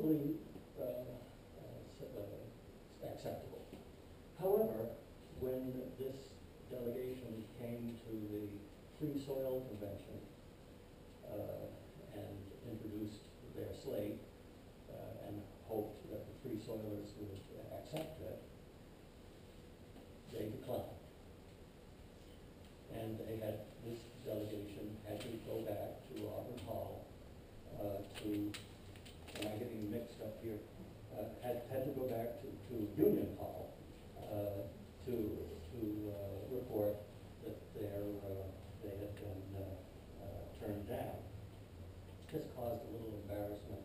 totally acceptable. However, when this delegation came to the Free Soil Convention and introduced their slate and hoped that the Free Soilers would accept it, they declined. And they had, this delegation had to go back to Auburn Hall to, am I getting mixed up here? Had to go back to Union Hall to report that they had been turned down. This caused a little embarrassment.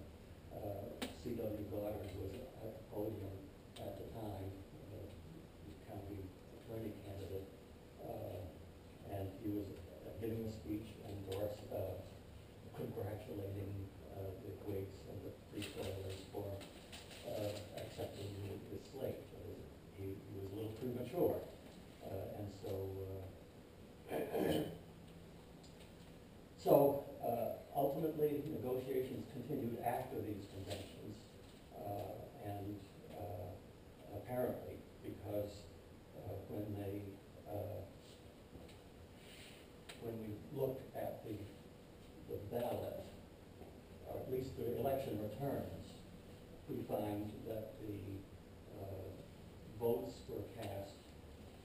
C.W. Goddard was at the podium at the time, the county attorney candidate, and he was giving a speech congratulating the Whigs and the Free Soilers for accepting the slate. He was a little premature, and so ultimately negotiations continued after these conventions, and apparently because when we looked at the ballot, or at least the election returns, we find that the votes were cast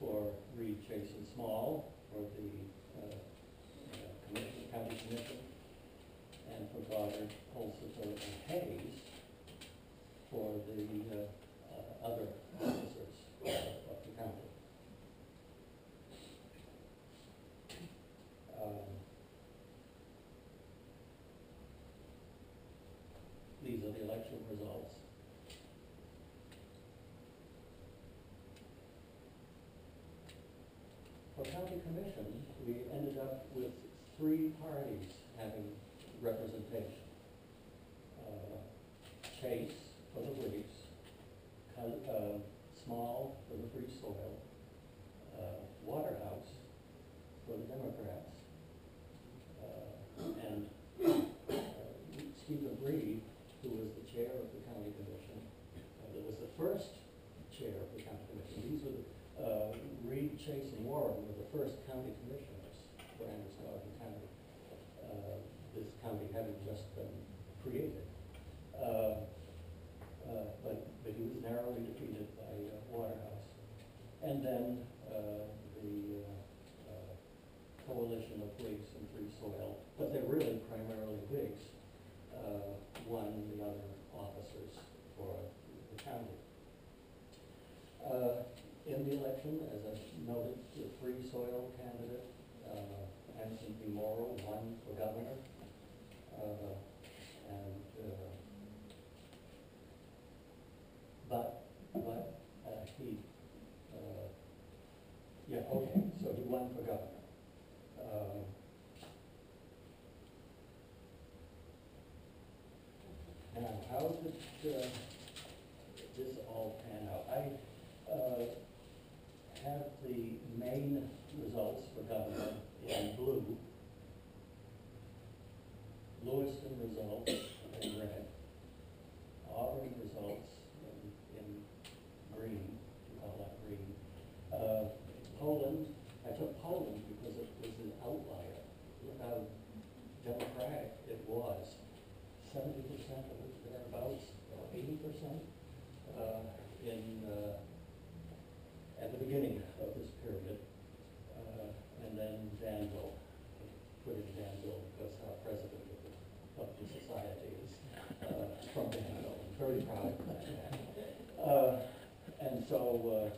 for Reed, Chase, and Small for the county commission, and for Goddard, Pulsifer, and Hayes for the other officers of the county. These are the election results. For county commission, we ended up with 3 parties having representation. Chase for the Whigs, Small for the Free Soil, Waterhouse for the Democrats, and Stephen Reed, who was the chair of the county commission. That was the first chair of the county commission. These were Reed, Chase, and Warren were the first county commissioners for Androscoggin County. This county having just been created. But he was narrowly defeated by Waterhouse. And then the coalition of Whigs and Free Soil, but they're really primarily Whigs, won the other officers for the county. In the election, as I noted, the Free Soil candidate, Anson B. Morrow, won for governor. So he won for governor. Now, how did this all pan out? I have the main results for governor in blue, Lewiston results in red, Auburn results in green, we call that green. Poland, I took Poland because it was an outlier. Look how democratic it was. 70% of it thereabouts, or 80% at the beginning of this period. And then Danville, put in Danville because our president of the society is from Danville. I'm very proud of that. And so,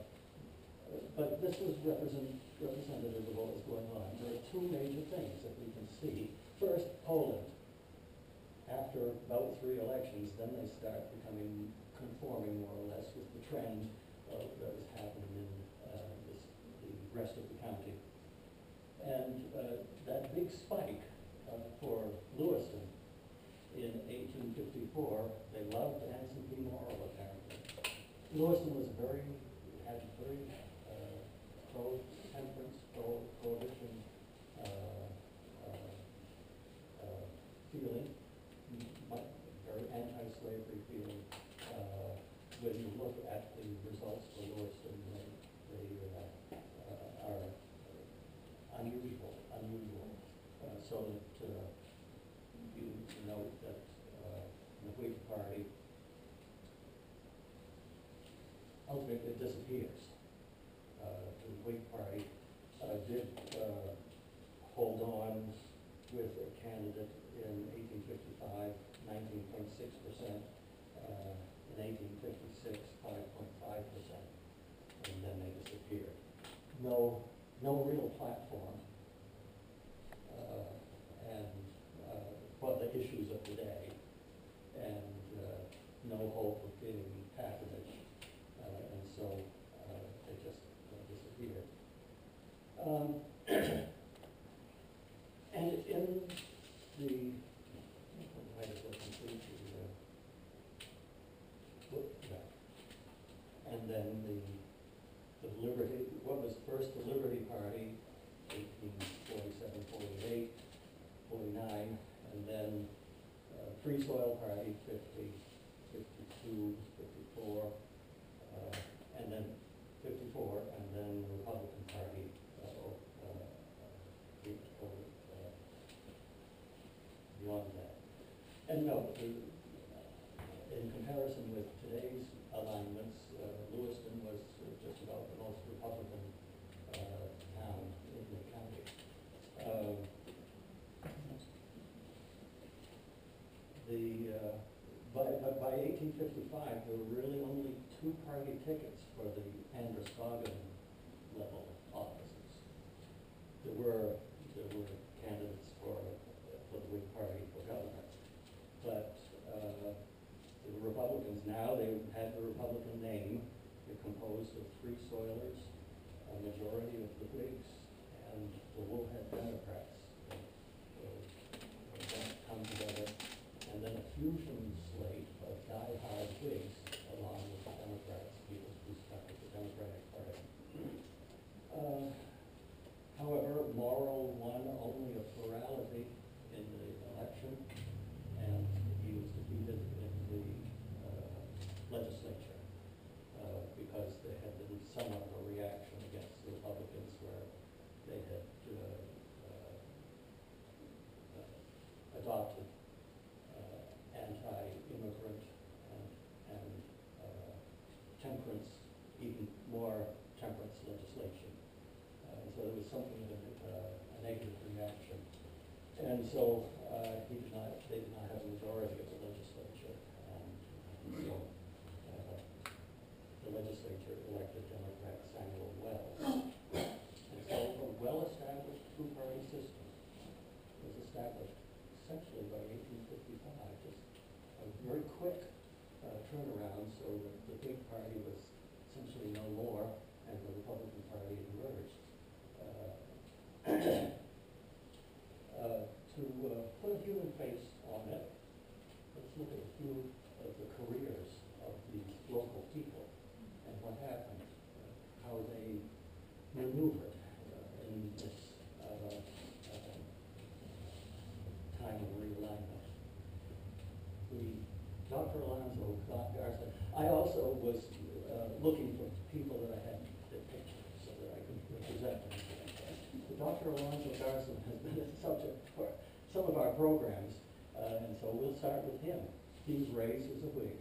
but this was representative of what was going on. There are 2 major things that we can see. First, Poland. After about 3 elections, then they start conforming more or less with the trend that was happening in the rest of the county. And that big spike for Lewiston in 1854, they loved Anson B. Morrow apparently. Lewiston was had very pro-temperance, pro-prohibition feeling, very anti-slavery feeling so that you note that the Whig Party ultimately disappears. The Whig Party did hold on with a candidate in 1855, 19.6%, in 1856, 5.5%, and then they disappeared. No real platform, and what the issues of the day, and no hope of getting patronage, and so they just disappeared. And in the, I might as well complete and then the Liberty, what was first the Liberty Party, 1847, 48, 49, and then Free Soil Party, 50, 52, 54, and then 54, and then the Republican Party, beyond that. And no, in comparison with today's alignments, Lewiston was just about the most Republican town in the county. But by 1855, there were really only two party tickets for the Androscoggin level offices. There were candidates for the Whig Party for governor, but the Republicans now, they had the Republican name. They're composed of Free Soilers, a majority of the Whigs, and the Woolhead Democrats. So that come together, and then a fusion slate of die-hard Whigs along with the Democrats, people who stuck with the Democratic Party. However, Morrill won only a plurality in the election, and he was defeated in the legislature because there had been somewhat of a reaction against the Republicans where they had adopted anti-immigrant and temperance, even more temperance legislation. So there was something of a negative reaction. And so they did not have a majority of the legislature. And so the legislature elected Democrat Samuel Wells. And so a well-established two-party system was established essentially by 1855, just a very quick turnaround, so that the Whig Party was essentially no more, and the Republican Party emerged. To put a human face on it, let's look at a few of the careers of these local people and what happened, how they maneuvered in this time of realignment. Dr. Alonzo Garza, I also was looking for people that I had their pictures so that I could represent them. Dr. Alonzo Garza has been a subject for some of our programs, and so we'll start with him. He was raised as a Whig.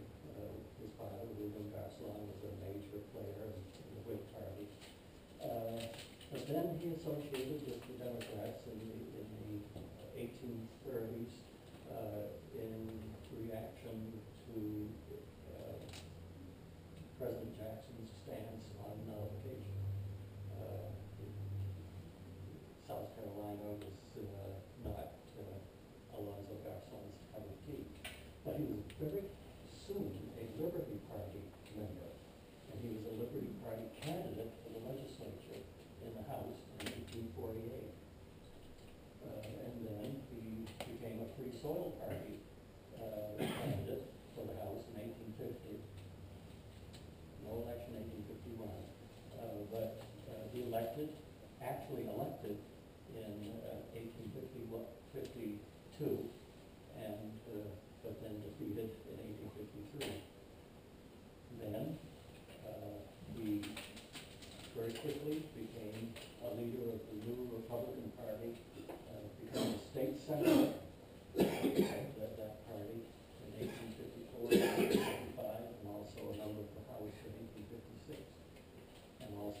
His father, William Garcelon, was a major player in the Whig Party. But then he associated with the Democrats in the 1830s in reaction to President Jackson's stance on nullification. South Carolina was not Alonzo Garcelon's cup of tea. But he was very soon a Liberty Party member, and he was a Liberty Party candidate for the legislature in the House in 1848. And then he became a Free Soil Party candidate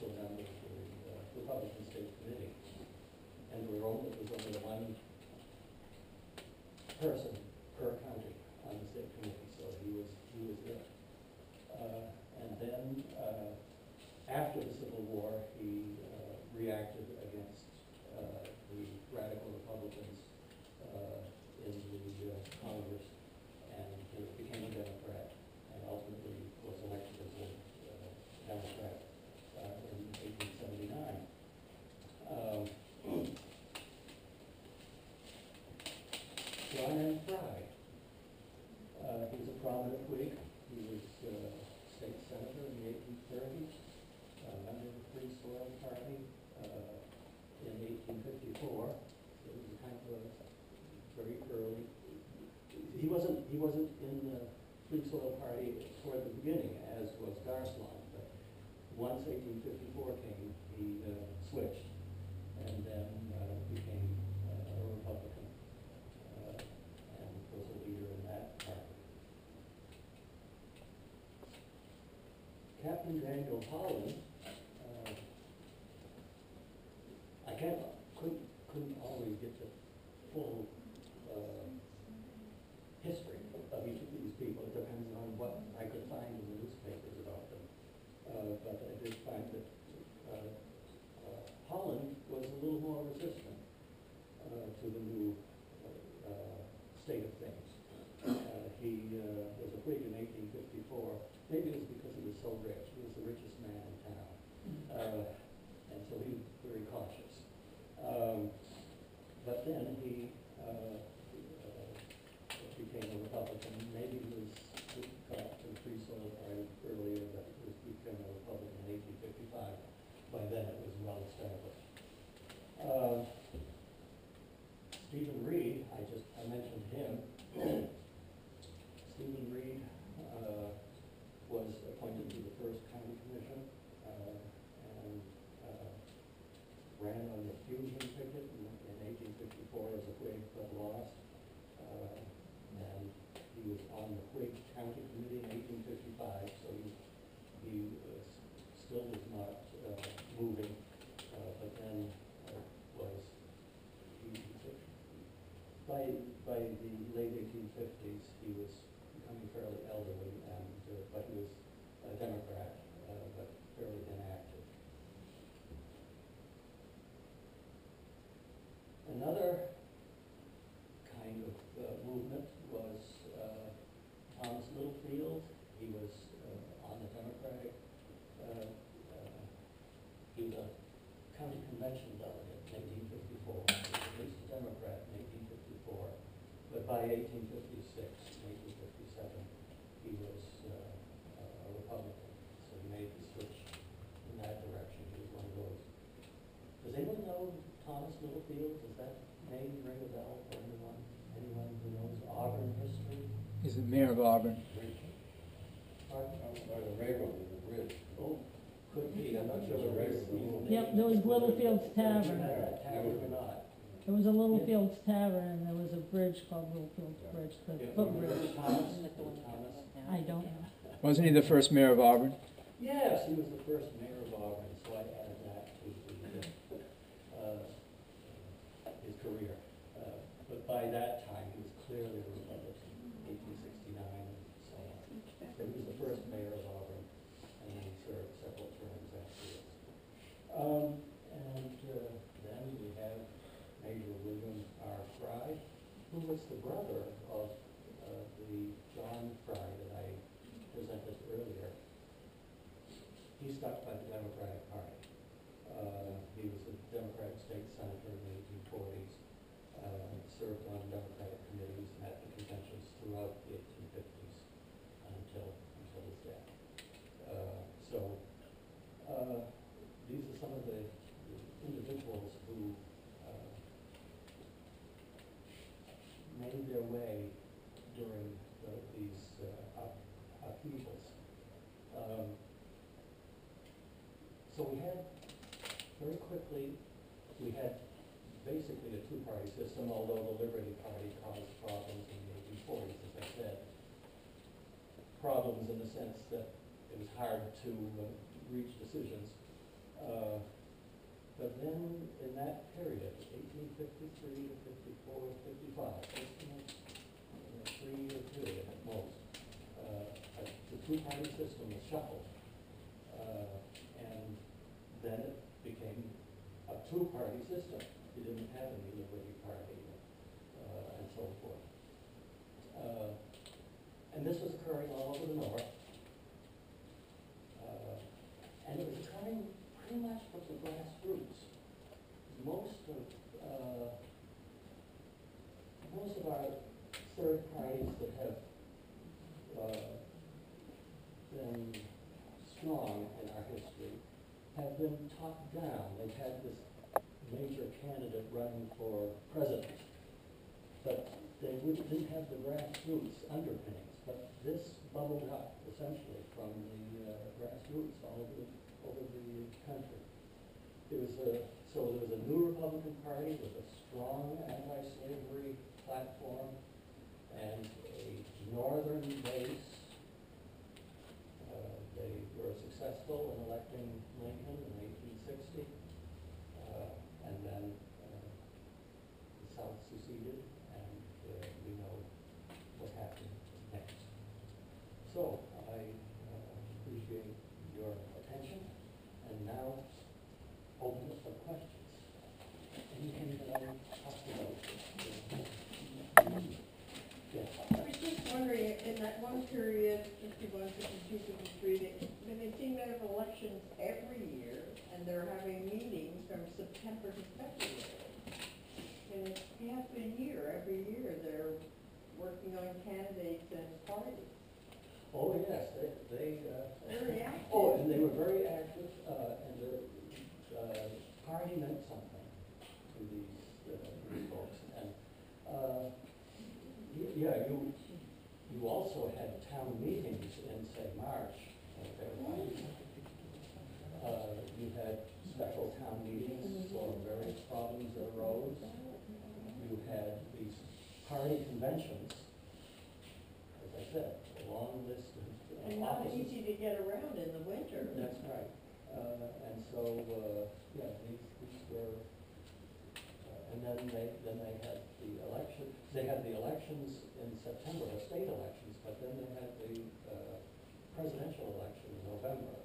also a member of the Republican State Committee. And there was only one person per county on the state committee, so he was there. And then after the Civil War, he reacted against the radical Republicans in the Congress and became a Democrat, and ultimately was elected as a Democrat in 1879. John M. Fry. He was a prominent Whig. He was state senator in the 1830s, member of the Free Soil Party in 1854. It was a kind of a very early. He wasn't in the Free Soil Party toward the beginning, as was Garceland, but once 1854 came, he switched and then became a Republican and was a leader in that party. Captain Daniel Holland, I couldn't always get the full history of each of these people. It depends on what I could find in the newspapers about them. But I did find that Holland was a little more resistant to the new state of things. He was a Whig in 1854. Maybe it was because he was so rich. He was the richest man in town. And so he was very cautious. But then he became a Republican. Maybe he got to the Free Soil Party earlier, but he became a Republican in 1855. By then it was well established. Stephen Reed, I mentioned him. Stephen Reed was appointed to the first county commission and ran on the Fusion ticket in 1854 as a Whig, but lost. And he was on the Whig county committee in 1855, so he still was not moving, but then was by the late 1850s he was becoming fairly elderly, and but he was a Democrat, but fairly inactive. Another kind of movement was Thomas Littlefield. He was on the Democratic. He was a county convention delegate in 1854. He was at least a Democrat in 1854, but by 1856, 1857, he was a Republican. So he made the switch in that direction. He was one of those. Does anyone know Thomas Littlefield? Does that name ring a bell for anyone? Anyone who knows Auburn history? He's the mayor of Auburn. Pardon? By the railroad, the bridge. Oh, could be. I'm not sure. Yep, there was Littlefield's Tavern. Tavern or not. There was a Littlefield's Tavern, and there was a bridge called Littlefield's Bridge, the Yeah, footbridge. Thomas? I don't know. Wasn't he the first mayor of Auburn? Yes, he was the first mayor of Auburn, so I added that to his career. But by that time, he was clearly a Republican, 1869 and so on. So he was the first mayor of Auburn, and then he served several terms afterwards. And then we have Major William R. Fry, who was the brother of the John Fry that I presented earlier. He stuck by the Democratic Party. He was a Democratic state senator in the 1840s, served on Democratic committees and at the conventions throughout the 1850s until his death. These are some of the individuals who made their way during these upheavals. So we had, very quickly, we had basically a two-party system, although the Liberty Party caused problems in the 1840s, as I said. Problems in the sense that it was hard to reach decisions. But then in that period, 1853 to 54, 55, just in a 3-year period at most, the two-party system was shuffled. And then it became a two-party system. You didn't have any Liberty Party and so forth. And this was occurring all over the North. And it was occurring pretty much with the grassroots. Most of our third parties that have been strong in our history have been top down. They've had this major candidate running for president, but they didn't have the grassroots underpinnings. But this bubbled up essentially from the grassroots all over the country. So there was a new Republican Party with a strong anti-slavery platform and a northern base. They were successful in electing Lincoln in 1860, and then the South seceded, and we know what happened next. So I appreciate your attention, and now open it for questions. Anything that I talked about? Yes. I was just wondering, in that one period, 51, 52, 53, they seem to have elections every year, and they're having meetings from September to February. And it's half a year, every year, they're working on candidates and parties. Oh, yes, they Very active. oh, and they were very active, and the party meant something to these folks. And yeah, you also had town meetings in, say, March. You had special town meetings for various problems that arose. You had these party conventions, as I said, a long list of And not offices. easy to get around in the winter. That's right. And so, yeah, these were, and then they had the election. They had the elections in September, the state elections, but then they had the presidential election in November.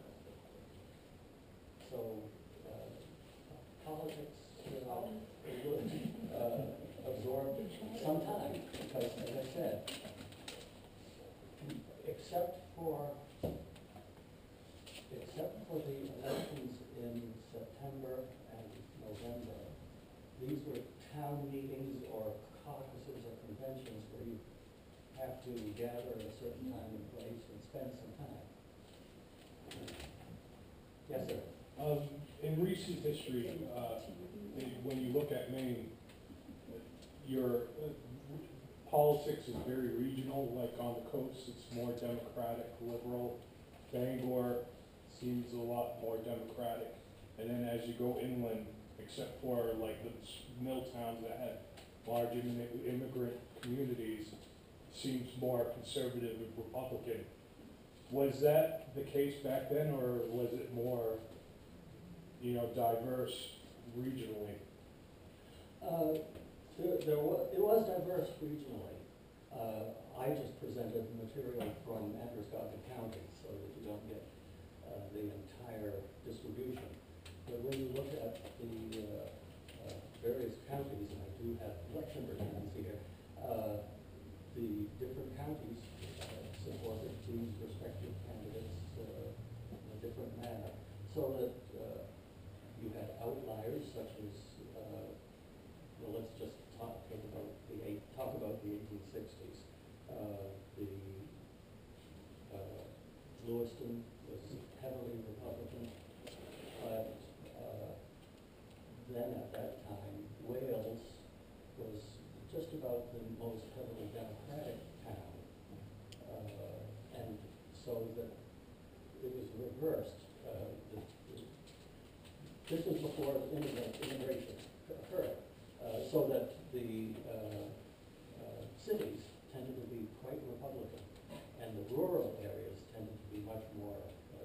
So politics would absorb some time because, as I said, except for the elections in September and November, these were town meetings or caucuses or conventions where you have to gather at a certain time and place and spend some time. Yes, sir. In recent history, when you look at Maine, your politics is very regional. Like on the coast, it's more Democratic, liberal. Bangor seems a lot more Democratic. And then as you go inland, except for like the mill towns that had large immigrant communities, seems more conservative and Republican. Was that the case back then, or was it more, diverse regionally? It was diverse regionally. I just presented material from Androscoggin County so that you don't get the entire distribution. But when you look at the various counties, and I do have election returns here, the different counties supported these respective candidates in a different manner. So that you had outliers such as, well, let's just talk about the 1860s. Lewiston was heavily Republican, but then at that time, Wales was just about the most heavily Democratic town. And so that it was reversed. This was before immigration occurred, so that the cities tended to be quite Republican, and the rural areas tended to be much more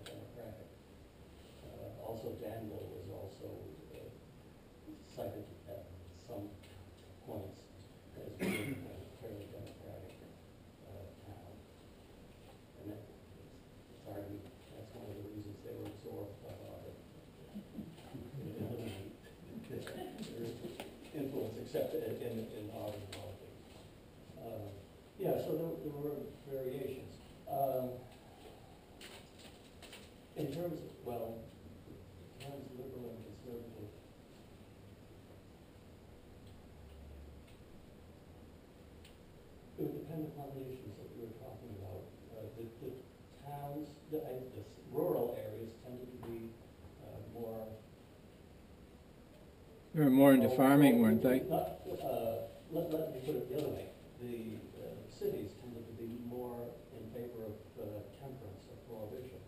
Democratic. Also, Danville there were variations. In terms of, well, towns liberal and conservative. It would depend upon the issues that we were talking about. The towns, the rural areas tended to be more. They were more into farming, weren't they? Let me put it the other way. The cities tended to be more in favor of temperance or prohibition,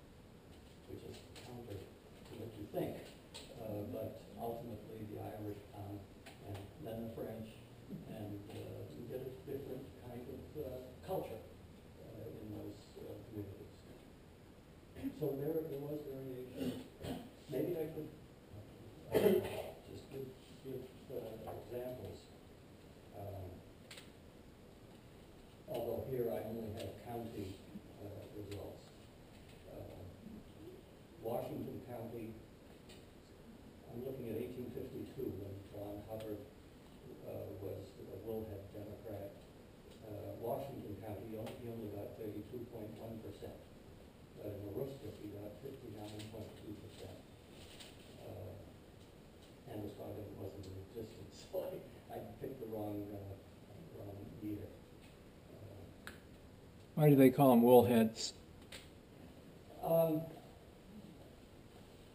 which is counter to what you think. But ultimately, the Irish come, and then the French, and you get a different kind of culture in those communities. So there was variation. Maybe I could just give examples. Although here I only have county results. Washington County, I'm looking at 1852 when John Hubbard was a Bullhead Democrat. Washington County, he only got 32.1%. In Aroostook, he got 59.2%. Androscoggin wasn't in existence, so I picked the wrong year. Why do they call them woolheads?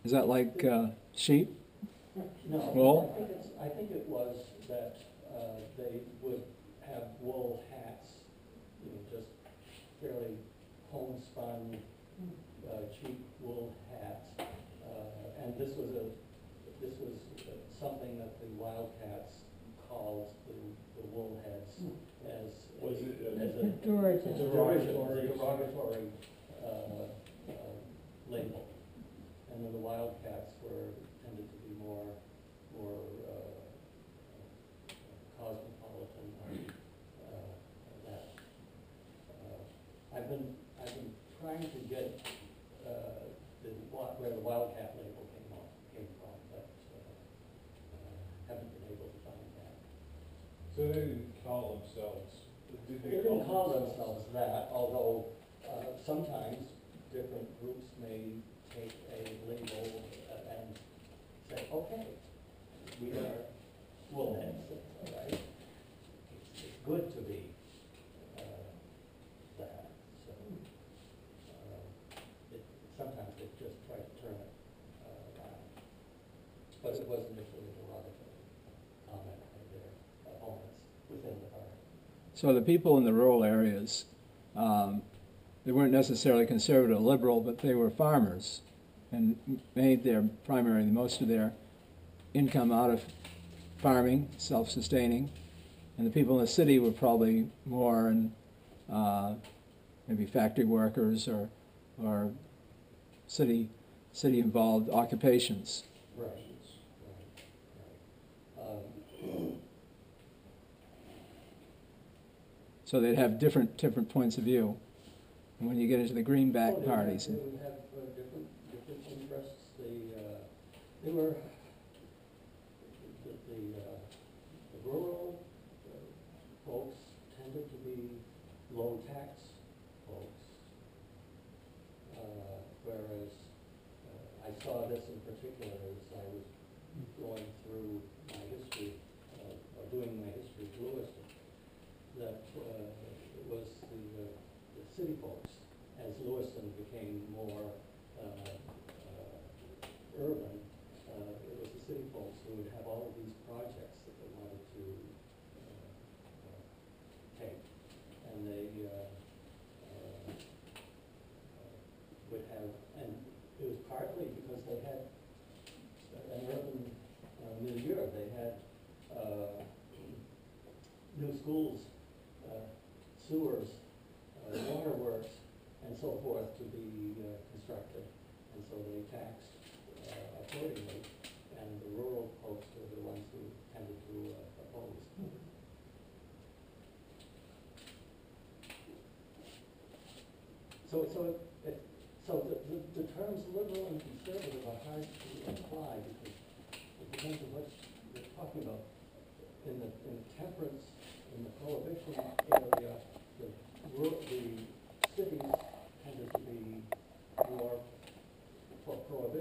Is that like sheep? No, Wool? I think it was that they would have wool hats, just fairly homespun, cheap wool hats, and this was something that the Wildcats called the wool heads as Was it as a- a Pejorative. derogatory label. And then the Wildcats tended to be more cosmopolitan that. I've been trying to get where the Wildcat label came from, but haven't been able to find that. So they didn't call themselves, did They didn't call themselves that, although sometimes different groups may take a label and say, okay, we are woolheads, all right? It's good to be that, so sometimes they just try to turn it around. But it was initially a derogatory comment by their opponents within the party. So the people in the rural areas, they weren't necessarily conservative or liberal, but they were farmers and made most of their income out of farming, self-sustaining. And the people in the city were probably more in maybe factory workers or city-involved occupations. Right. So they'd have different points of view. And when you get into the greenback parties, They would have different interests. They were the rural folks tended to be low tax folks, whereas I saw this in particular as I was going through my history or doing my history of Lewiston. That it was the city folks, as Lewiston became more urban, it was the city folks who would have all of these projects that they wanted to take. And they would have, and it was partly because they had an urban milieu. They had new schools, sewers, waterworks, and so forth to be constructed, and so they taxed accordingly, and the rural folks were the ones who tended to oppose. So the terms liberal and conservative are hard to apply because it depends on what you're talking about. In the temperance, in the prohibition area, the the cities tended to be more for prohibition.